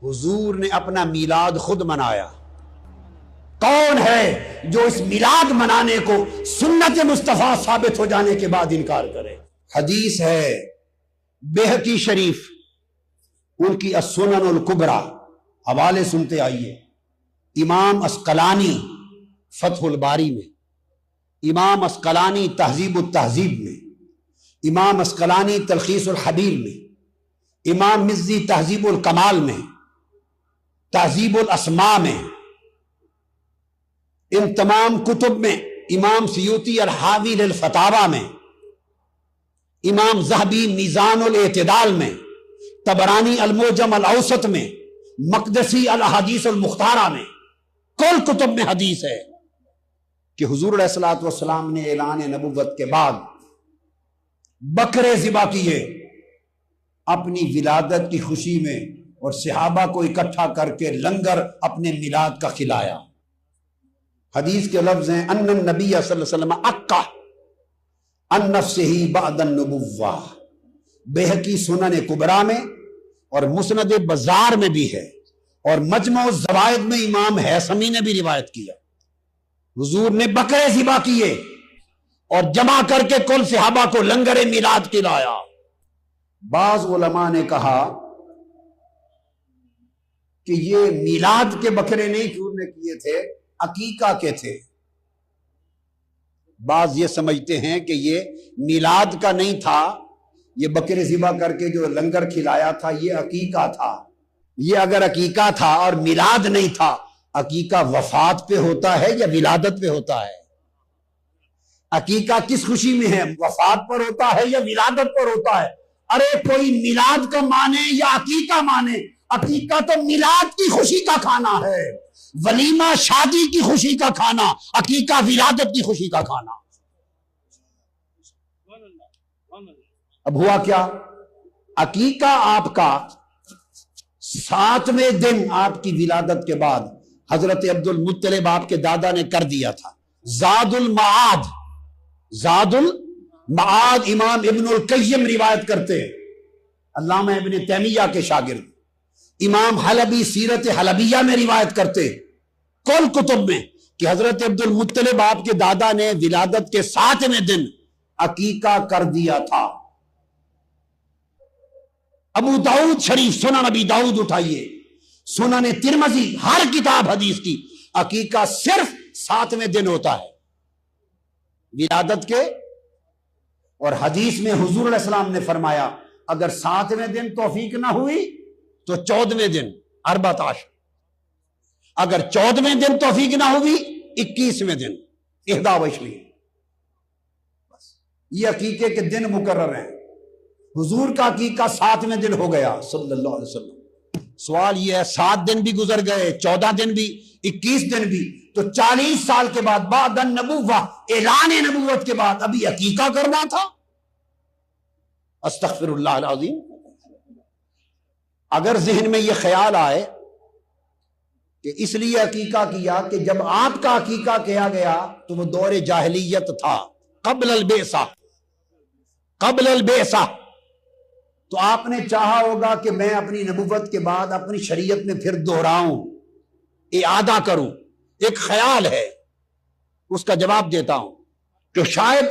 حضور نے اپنا میلاد خود منایا۔ کون ہے جو اس میلاد منانے کو سنت مصطفیٰ ثابت ہو جانے کے بعد انکار کرے؟ حدیث ہے بیہقی شریف، ان کی السنن الکبریٰ، حوالے سنتے آئیے۔ امام عسقلانی فتح الباری میں، امام عسقلانی تہذیب التہذیب میں، امام عسقلانی تلخیص الحبیر میں، امام مزی تہذیب الکمال میں، تہذیب الاسماء میں، ان تمام کتب میں، امام سیوطی الحاوی للفتاوی میں، امام ذہبی میزان الاعتدال میں، طبرانی المعجم الاوسط میں، مقدسی الاحادیث المختارہ میں، کل کتب میں حدیث ہے کہ حضور علیہ الصلوۃ والسلام نے اعلان نبوت کے بعد بکرے ذبح کیے اپنی ولادت کی خوشی میں، اور صحابہ کو اکٹھا کر کے لنگر اپنے میلاد کا کھلایا۔ حدیث کے لفظ ہیں ان النبی صلی اللہ علیہ وسلم اقا عن نفسہ بعد النبوہ، بیہقی سنن کبریٰ میں اور مسند بزار میں بھی ہے، اور مجمع الزوائد میں امام حیثمی نے بھی روایت کیا۔ حضور نے بکرے ذبح کیے اور جمع کر کے کل صحابہ کو لنگر میلاد کھلایا۔ بعض علماء نے کہا کہ یہ میلاد کے بکرے نہیں حضور نے کیے تھے، عقیقہ کے تھے۔ بعض یہ سمجھتے ہیں کہ یہ میلاد کا نہیں تھا، یہ بکرے ذبح کر کے جو لنگر کھلایا تھا یہ عقیقہ تھا۔ یہ اگر عقیقہ تھا اور میلاد نہیں تھا، عقیقہ وفات پہ ہوتا ہے یا ولادت پہ ہوتا ہے؟ عقیقہ کس خوشی میں ہے؟ وفات پر ہوتا ہے یا ولادت پر ہوتا ہے؟ ارے کوئی میلاد کا مانے یا عقیقہ مانے، عقیقہ تو میلاد کی خوشی کا کھانا ہے، ولیمہ شادی کی خوشی کا کھانا، عقیقہ ولادت کی خوشی کا کھانا۔ اب ہوا کیا؟ عقیقہ آپ کا 7ویں دن آپ کی ولادت کے بعد حضرت عبد المطلب آپ کے دادا نے کر دیا تھا۔ زاد المعاد، زاد المعاد امام ابن القیم روایت کرتے ہیں، علامہ ابن تیمیہ کے شاگرد، امام حلبی سیرت حلبیہ میں روایت کرتے ہیں کل کتب میں کہ حضرت عبد المطلب آپ کے دادا نے ولادت کے 7ویں دن عقیقہ کر دیا تھا۔ ابو داؤد شریف، سنن ابی داؤد اٹھائیے، سنن ترمذی، ہر کتاب حدیث کی، عقیقہ صرف 7ویں دن ہوتا ہے ولادت کے۔ اور حدیث میں حضور علیہ السلام نے فرمایا اگر 7ویں دن توفیق نہ ہوئی تو 14ویں دن 14، اگر 14ویں دن توفیق نہ ہوئی 21ویں دن 21۔ بس یہ عقیقے کے دن مقرر ہیں۔ حضور کا عقیقہ 7ویں دن ہو گیا صلی اللہ علیہ وسلم۔ سوال یہ ہے 7 دن بھی گزر گئے، 14 دن بھی، 21 دن بھی، تو 40 سال کے بعد بعد النبوہ، اعلان نبوت کے بعد ابھی عقیقہ کرنا تھا؟ استغفر اللہ العظیم۔ اگر ذہن میں یہ خیال آئے کہ اس لیے عقیقہ کیا کہ جب آپ کا عقیقہ کیا گیا تو وہ دور جاہلیت تھا، قبل البعثہ، قبل البعثہ، تو آپ نے چاہا ہوگا کہ میں اپنی نبوت کے بعد اپنی شریعت میں پھر دہراؤں، اعادہ کروں۔ ایک خیال ہے، اس کا جواب دیتا ہوں کہ شاید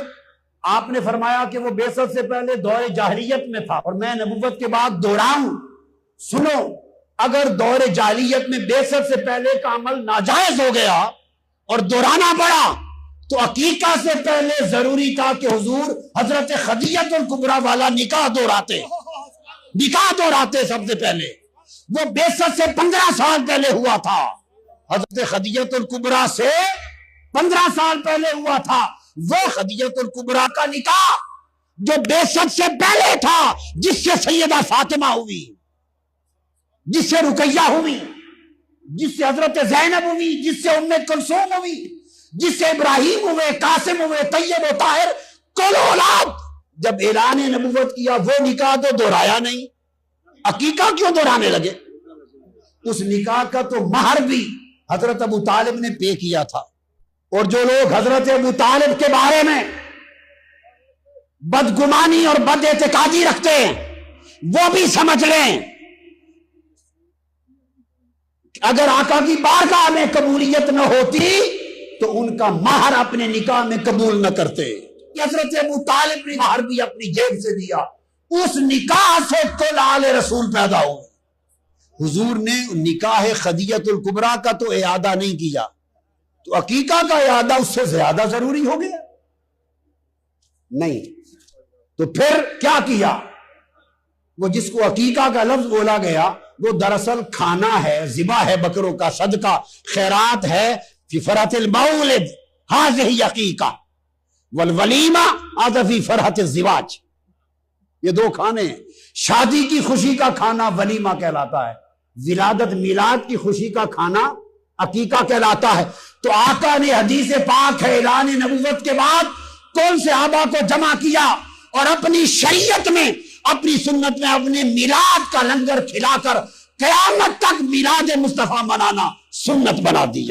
آپ نے فرمایا کہ وہ بعثت سے پہلے دور جاہلیت میں تھا اور میں نبوت کے بعد دہراؤں۔ سنو، اگر دور جاہلیت میں بعثت سے پہلے کا عمل ناجائز ہو گیا اور دہرانا پڑا تو عقیقہ سے پہلے ضروری تھا کہ حضور حضرت خدیجہ الکبریٰ والا نکاح دہراتے، نکاح دہراتے سب سے پہلے۔ وہ بعثت سے 15 سال پہلے ہوا تھا، حضرت خدیجہ الکبریٰ سے 15 سال پہلے ہوا تھا۔ وہ خدیجہ الکبریٰ کا نکاح جو بعثت سے پہلے تھا، جس سے سیدہ فاطمہ ہوئی، جس سے رقیہ ہوئی، جس سے حضرت زینب ہوئی، جس سے ام کلثوم ہوئی، جس سے ابراہیم ہوئے، قاسم ہوئے، طیب و طاہر، کل اولاد، جب اعلان نبوت کیا وہ نکاح تو دہرایا نہیں، عقیقہ کیوں دہرانے لگے؟ اس نکاح کا تو مہر بھی حضرت ابو طالب نے پے کیا تھا۔ اور جو لوگ حضرت ابو طالب کے بارے میں بدگمانی اور بد اعتقادی رکھتے ہیں وہ بھی سمجھ لیں اگر آقا کی بارگاہ میں قبولیت نہ ہوتی تو ان کا مہر اپنے نکاح میں قبول نہ کرتے. حضرت ابو طالب نے مہر بھی اپنی جیب سے دیا. اس نکاح سے کل آل رسول پیدا ہوئے. حضور نے نکاح خدیجۃ الکبریٰ کا تو اعادہ نہیں کیا, تو عقیقہ کا اعادہ اس سے زیادہ ضروری ہو گیا نہیں. تو پھر کیا کیا؟ وہ جس کو عقیقہ کا لفظ بولا گیا وہ دراصل کھانا ہے, ذبح ہے بکروں کا, صدقہ خیرات ہے. فی فرحۃ المولد ہذہ عقیقہ والولیمہ هذا فی فرحۃ الزواج. یہ دو کھانے ہیں. شادی کی خوشی کا کھانا ولیمہ کہلاتا ہے, ولادت میلاد کی خوشی کا کھانا عقیقہ کہلاتا ہے. تو آقا نے حدیث پاک ہے اعلان نبوت کے بعد کون صحابہ کو جمع کیا اور اپنی شریعت میں, اپنی سنت میں اپنے میلاد کا لنگر کھلا کر قیامت تک میلاد مصطفیٰ منانا سنت بنا دیا.